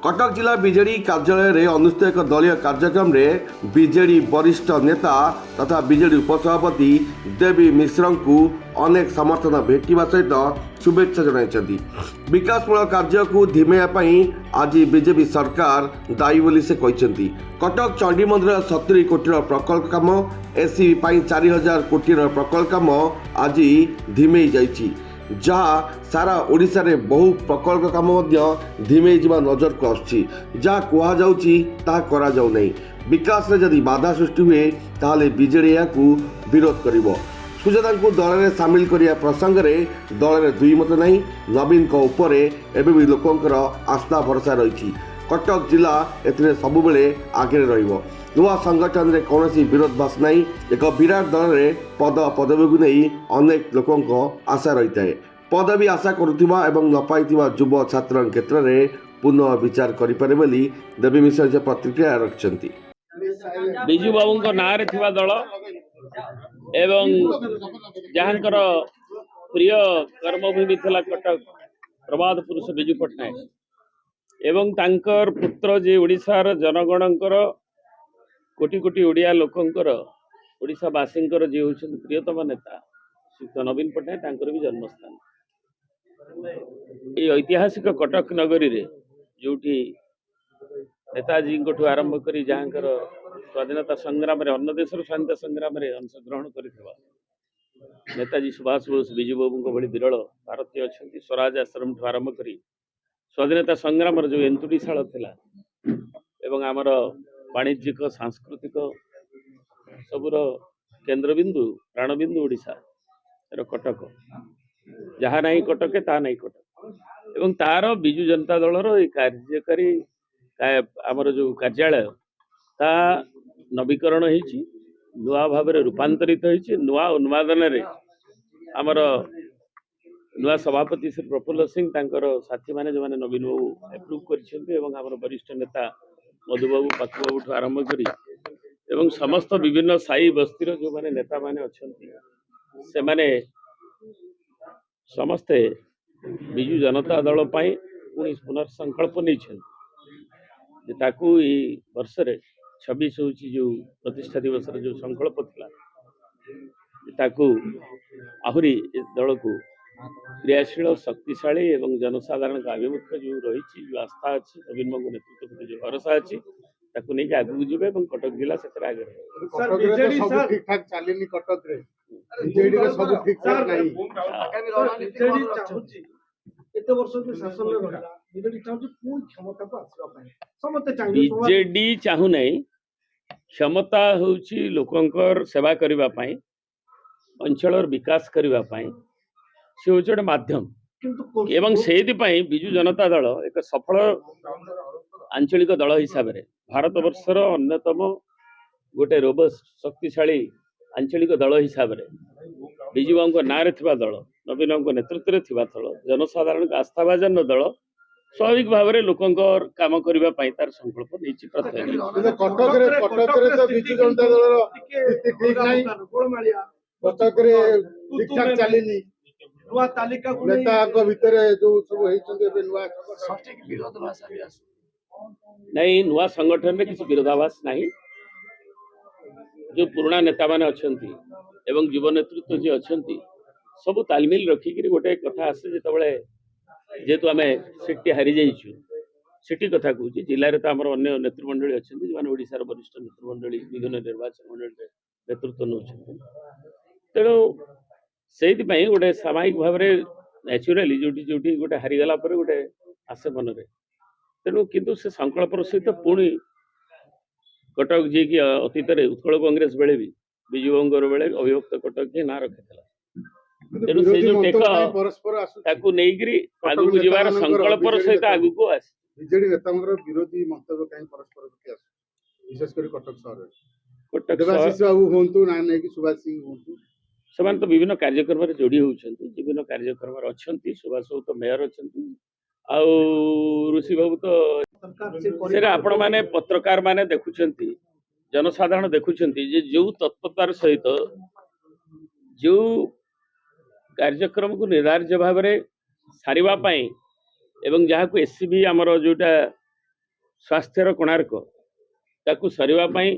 कटक जिला बीजेडी कार्यालय में अनुष्ठित एक दलीय कार्यक्रम में बीजेडी वरिष्ठ नेता तथा बीजेडी उपसभापति देवी मिश्र को अनेक समर्थन भेटा सहित शुभेच्छा जन विकासमूलक कार्य को धीमेवाई आज बीजेपी सरकार दायी बोली से कहते। कटक चंडी मंदिर 70 कोटी प्रकल्प काम एससी 4000 कोटी प्रकल्प काम आज धीमे जाइए जहाँ सारा ओडिशा रे बहु प्रकल्प काम धीमे जा नजर को आसुची जहाँ कहुचा करा जाऊ नहीं। विकास में जदि बाधा सृष्टि हुए ताहले बीजेडी या विरोध करिवो। सुजाता को दल में सामिल करिया प्रसंग में दल में दुई मत नहीं। नवीन को ऊपर एवं भी लोकंकर आस्था भरसा रही। कटक जिला एथिरे सबुबेले आगे रहिबो। नुआ संगठन में कौन विरोधाभास नहीं। एक विराट दल में पदवी को नहीं अनेक लोकों आशा रही है। पदवी आशा करुवा एवं न पाई युव छात्र क्षेत्र में पुनः विचार करें बोली देवी मिश्र प्रतिक्रिया रखिंट। बिजू बाबू ना दल एवं जहाँकर प्रिय कर्मभूमि थिला कटक प्रबाद पुरुष बिजू पट्टनायक एवं तांकर पुत्र जे ओडिशार जनगणकर कोटी कोटी ओडिया लोकंकर ओडिशावासींकर जे होउछन प्रियतम नेता श्री नवीन पट्टनायक तांकर भी जन्मस्थान ये ऐतिहासिक कटक नगरी रे जोठी नेताजी को आरंभ करी जहाँकर स्वाधीनता संग्राम रे अन्य देशर स्वाधीनता संग्राम रे अंशग्रहण करिथिबा नेताजी सुभाष बोस बिजू बाबू भली विरल भारतीय अछंती। स्वराज आश्रम ठू आरंभ करी स्वाधीनता संग्राम जो एंतुड़ीशाल थिला एवं आमर वाणिज्यिक सांस्कृतिक सबुर केन्द्रबिंदु प्राणबिंदु ओडिशा कटक जहाँ नहीं कटके ता नहीं कटक एवं तार बिजू जनता दलर कार्यकारी आमर जो कार्यालय ता नवीकरण होती नुआ भाव रूपांतरित होती नुआ उन्मादन रे आमर नुआ सभापति श्री प्रफुल्ल सिंह तांकर साथी माने जो माने नवीन बाबू एप्रूव कर वरिष्ठ नेता मधुबाबू पाखुबाबू ठू आरंभ करी एवं समस्त विभिन्न साई बस्तीर जो माने नेता माने अच्छी से माने समस्ते बिजू जनता दल पाई पुणी पुनर्संकल्प नहीं ताकू वर्ष 26 हूँ जो प्रतिष्ठा दिवस जो संकल्प थिला ताकू आहुरी दल को क्रियाशील शक्तिशाली एवं जनसाधारण का आभिमुख्य जो रही जो आस्था अच्छी नवीन बाबू नेतृत्व जो भरोसा अच्छी ताकू नहीं आगू जीवे कटक जिला से आगे ठीक ठाक चलनी कटक रे बीजेडी रे सब ठीक ठाक नहीं बीजेडी चाहूची एते वर्ष जो शासन में रहा बीजेडी चाहूची पूर्ण क्षमता को आसीबा पाए समते चाहि बीजेडी चाहू नहीं क्षमता होची लोकंकर सेवा करिबा पाए अंचल विकास करिबा पाए से हूँ गोटे माध्यम एवं से बिजू जनता दल एक सफल आंचलिक दल हिसाब से भारत वर्षर अन्यतम गोटे रोबस्ट शक्तिशाली आंचलिक दल हिसाब से बिजू बाबू ना दल नवीन बाबू नेतृत्व में दल जनसाधारण आस्थाभाजन दल स्वाभाविक भाव में लोक काम करने तार संकल्प नहीं नुआ तालिका को नेता को भीतर जो सब हेचंदे बे नुआ सटीक विरोधाभास भी आस नहीं नुआ संगठन में किसी विरोधाभास नहीं। जो पुराना नेता माने अछंती एवं युव नेतृत्व जी अछंती सब तालमेल रखिक गोटे कथा आसे जिते जेहेतु आम सीटी हारी जाइछु सीटी कथा कहूँ जिले में तो आम अन्य नेतृमंडली अच्छा जो ओडिशार वरिष्ठ नेतृमंडली विभिन्न निर्वाचन मंडली नेतृत्व नौ तेणु से गोटे सामयिक भाव में न्याचुराली जो गोटे हारीगला गोटे आसे मन में तेणु किंतु से संकल्प सहित पुणी कटक जी की अतीत उत्कल कांग्रेस बेले भी बिजू बाबू बेले अभिभक्त कटक ही ना रखी तेणु से जो टेक आगू जीवार संकल्प सहित आगू को आस बीजेडी नेतांकर विरोधी मंतव्य कहीं परस्पर प्रति आसु विशेष कर कटक देवाशीष बाबू होंतु ना नहीं कि सुभाष सिंह होंतु से तो विभिन्न कार्यक्रम में जोड़ी होती विभिन्न कार्यक्रम अच्छा सुभाष बाबू तो मेयर अच्छा ऋषि बाबू तो से आपण मैंने पत्रकार मैंने देखुंट जनसाधारण देखुंट जो तत्परतार सहित जो कार्यक्रम को निर्धार्य भाव में सारिबा पाई एवं जहाँ को एससीबी आमर जोटा स्वास्थ्यर कोणार्क ताकू सरिवा पई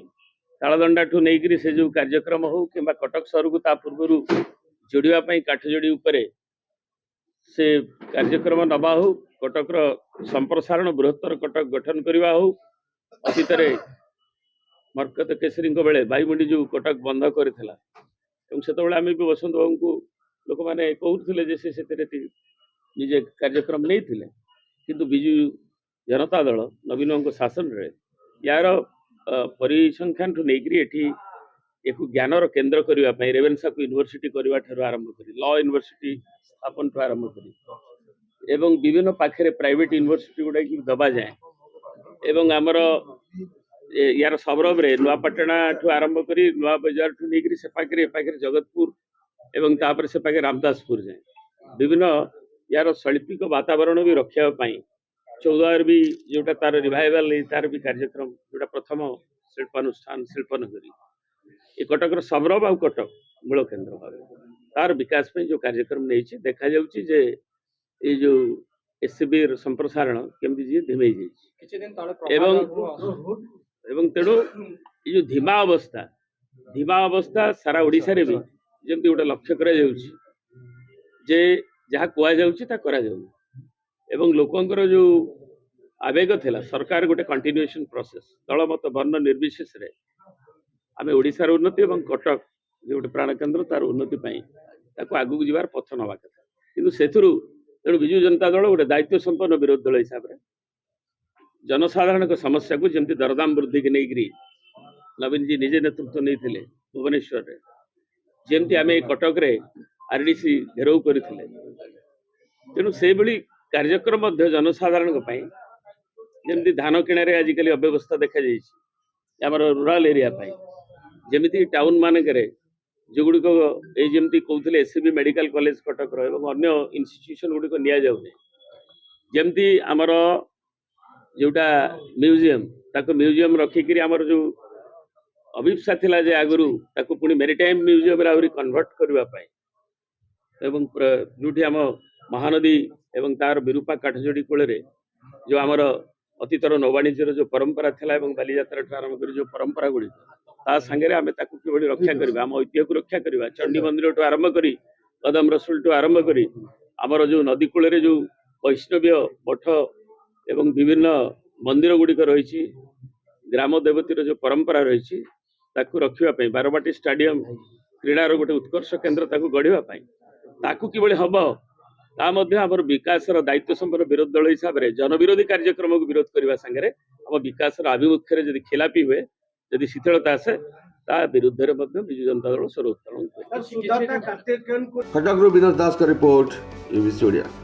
तालदंडा ठू नेइकरी से जो कार्यक्रम हो कि कटक सहर को ता पूर्व जोड़िया काठजोड़ी उपरे से कार्यक्रम नवा हो कटक संप्रसारण बृहत्तर कटक गठन करवा हो अतीत मरकत केसरी बेले बायुमंडी जो कटक बंद करथिला से आम भी बसंत बाबू को लोक मैंने कहते से निजे कार्यक्रम नहीं थिले किंतु बिजु जनता दल नवीन शासन रे यार परिसंख्यान ठू नहीं एठी एक ज्ञानर केन्द्र करने रेवेन्सा को यूनिवर्सिटी करने ठार आरंभ कर लॉ यूनिवर्सिटी स्थापन ठू आरंभ कर एवं विभिन्न पाखे प्राइवेट यूनिवर्सिटी गुड़ा की दबा जाए एवं आमर यार सबरब रे नुआपाटना ठू आरंभ कर नुआ बजार ठू नहीं से पाखे जगतपुर एवं तापर से पाखे रामदासपुर जाए विभिन्न यार शैल्पिक वातावरण भी रक्षा 14 भी जोटा तार रिवाइवल तार भी कार्यक्रम जोटा प्रथम शिल्पानुष्ठान शिल्पनगरी ये कटक सबरब आ कटक मूल केन्द्र भाव तार विकास में जो कार्यक्रम नहीं देखा जाउची जे ये जो एससीबी संप्रसारण केमती जी धीमे एवं तेणु ये जो धीमा अवस्था सारा ओडिशा रे भी जमती गोटे लक्ष्य करा जाउची जे जहाँ कुआ जाउची ता करा जाउनी एवं लोकंकर जो आवेग थिला सरकार गोटे कंटिन्यूएशन प्रोसेस दल मत वर्ण निर्विशेष रे आमे ओडिशार उन्नति एवं कटक जो गोटे प्राण केन्द्र तार उन्नति ताको आगू जीवार पथ नवा कथा किंतु सेथुरु तेणु बिजु जनता दल गोटे दायित्व संपन्न विरोधी दल हिसाब रे जनसाधारण समस्या को जमती दरदाम वृद्धि की नहीं नवीन जी निजे नेतृत्व नहीं थिले भुवनेश्वर रे जमती आमे कटक रे आरडीसी घेराव करथिले तेणु से भली कार्यक्रम जनसाधारण जमती धान किणारे आजिकल अव्यवस्था देखा जाइए आमर रूराल एरिया जमीती टाउन मानक जो गुड़िक जमी कहते एससीबी मेडिकल कॉलेज कटक अन्य इन्स्टिट्यूशन गुड़िक नि जमती आमर जोटा म्यूजियम ताको म्यूजियम रखिकी आमर जो अभिप्सा थिला जे आगुरु ताको पुणी मेरीटाइम म्यूजियम आहरी कन्वर्ट करने एवं जोटी आम महानदी एवं तार विरूपा काठजोड़ी कूल जो आमर अतीतर नौवाणिज्यर जो परंपरा थिला एवं बालीजात्रा आरंभ कर जो परंपरा गुड़ी ता सांगे आम कि रक्षा करवा आम ऐतिह्य को रक्षा करवा चंडी मंदिर ठू आरंभ कर कदम रसुल ठू आरंभ कर आमर जो नदी कूल जो वैष्णव्य मठ एवं विभिन्न मंदिर गुड़िक रही ग्राम देवतीर जो परंपरा रही रखापी बारबाटी स्टाडियम क्रीडार गोटे उत्कर्ष केन्द्र ताकू गढ़ापी ताकू किभली हम आमर विकास दायित्व संपन्न विरोधी दल हिसाब से जनविरोधी कार्यक्रम को विरोध करने सांगे आम विकास आभिमुख्य जदि खिलापी हुए जदि शिथिलता आसे ता विरुद्ध विजु जनता दल स्वर उत्तोलन कटक विनोद दास का रिपोर्ट एबीसी ओडिया।